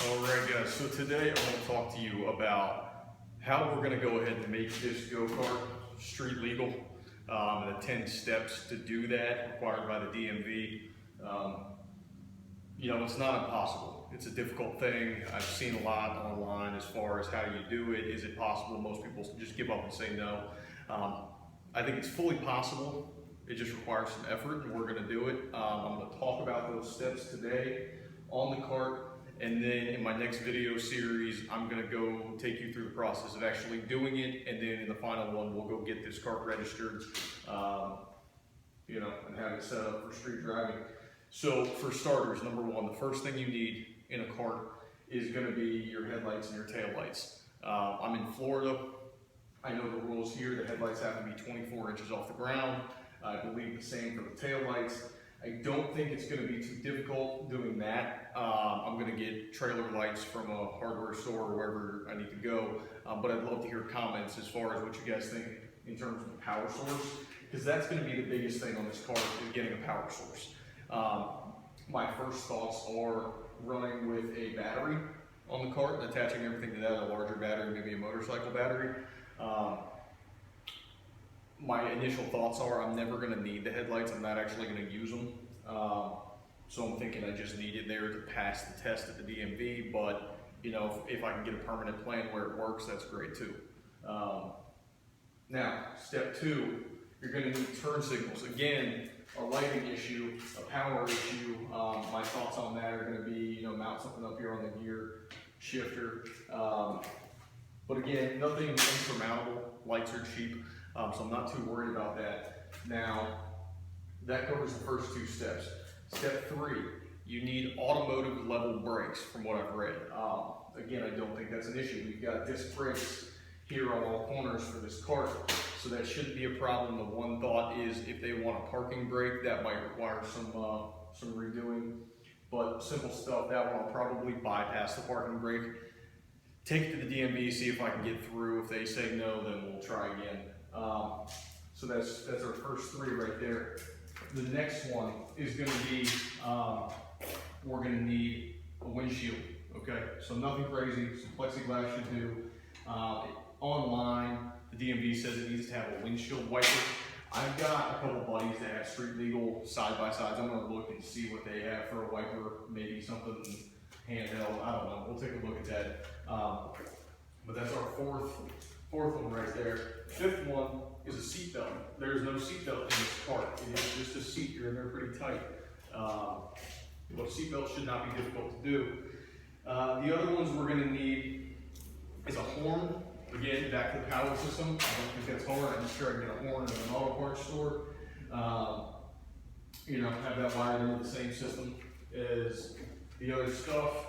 Alright guys, so today I want to talk to you about how we're going to go ahead and make this go-kart street legal, and the 10 steps to do that required by the DMV. It's not impossible. It's a difficult thing. I've seen a lot online as far as how you do it. Is it possible? Most people just give up and say no. I think it's fully possible. It just requires some effort, and we're going to do it. I'm going to talk about those steps today on the Kart. And then in my next video series, I'm going to go take you through the process of actually doing it. And then in the final one, we'll go get this Kart registered, and have it set up for street driving. So for starters, number one, the first thing you need in a Kart is going to be your headlights and your taillights. I'm in Florida. I know the rules here. The headlights have to be 24 inches off the ground. I believe the same for the taillights. I don't think it's going to be too difficult doing that. I'm going to get trailer lights from a hardware store or wherever I need to go, but I'd love to hear comments as far as what you guys think in terms of the power source, because that's going to be the biggest thing on this car is getting a power source. My first thoughts are running with a battery on the Kart and attaching everything to that, a larger battery, maybe a motorcycle battery. My initial thoughts are I'm never going to need the headlights. I'm not actually going to use them. So I'm thinking I just need it there to pass the test at the DMV. But, if I can get a permanent plan where it works, that's great too. Now, step two, you're going to need turn signals. Again, a lighting issue, a power issue. My thoughts on that are going to be, mount something up here on the gear shifter. But again, nothing insurmountable. Lights are cheap. So I'm not too worried about that. Now, that covers the first two steps. Step three, you need automotive level brakes from what I've read. Again, I don't think that's an issue. We've got disc brakes here on all corners for this Kart, so that shouldn't be a problem. The one thought is if they want a parking brake, that might require some redoing. But simple stuff, that one I'll probably bypass the parking brake. Take it to the DMV, see if I can get through. If they say no, then we'll try again. So that's our first three right there. The next one is going to be, we're going to need a windshield, okay? So nothing crazy, some plexiglass should do. Online, the DMV says it needs to have a windshield wiper. I've got a couple buddies that have street legal side-by-sides. I'm going to look and see what they have for a wiper, maybe something handheld, I don't know. We'll take a look at that. But that's our fourth one right there. Fifth one is a seat belt. There's no seat belt in this Kart. It is just a seat. You're in there pretty tight. But seat belts should not be difficult to do. The other ones we're going to need is a horn. Again, back to the power system. I don't think that's horn. I'm sure I can get a horn in an auto parts store. Have that wired into the same system as the other stuff.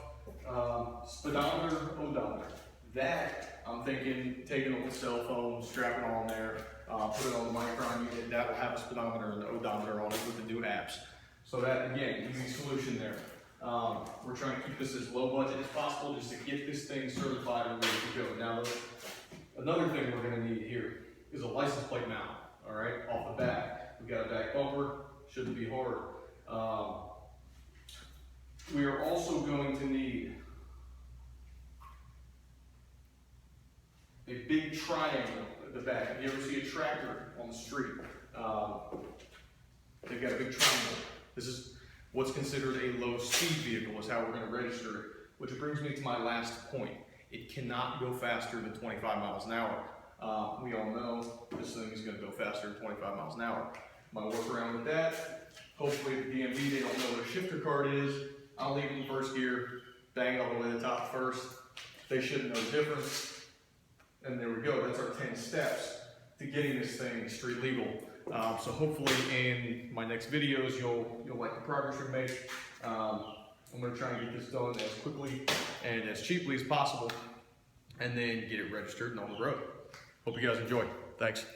Speedometer, odometer. That, I'm thinking, taking a little cell phone, strapping it on there, put it on the micron unit, that will have a speedometer and an odometer on it with the new apps. So that, again, easy solution there. We're trying to keep this as low budget as possible just to get this thing certified and ready to go. Now, another thing we're going to need here is a license plate mount, all right, off the back. We've got a back bumper, shouldn't be hard. We are also going to need a big triangle at the back. If you ever see a tractor on the street, they've got a big triangle. This is what's considered a low speed vehicle, is how we're going to register it, which brings me to my last point. It cannot go faster than 25 miles an hour. We all know this thing is going to go faster than 25 miles an hour. My workaround with that, hopefully at the DMV they don't know what a shifter card is. I'll leave it in first gear, bang it all the way to the top first. They shouldn't know the difference. And there we go, that's our 10 steps to getting this thing street legal. So hopefully in my next videos, you'll like the progress we make. I'm gonna try and get this done as quickly and as cheaply as possible, and then get it registered and on the road. Hope you guys enjoy. Thanks.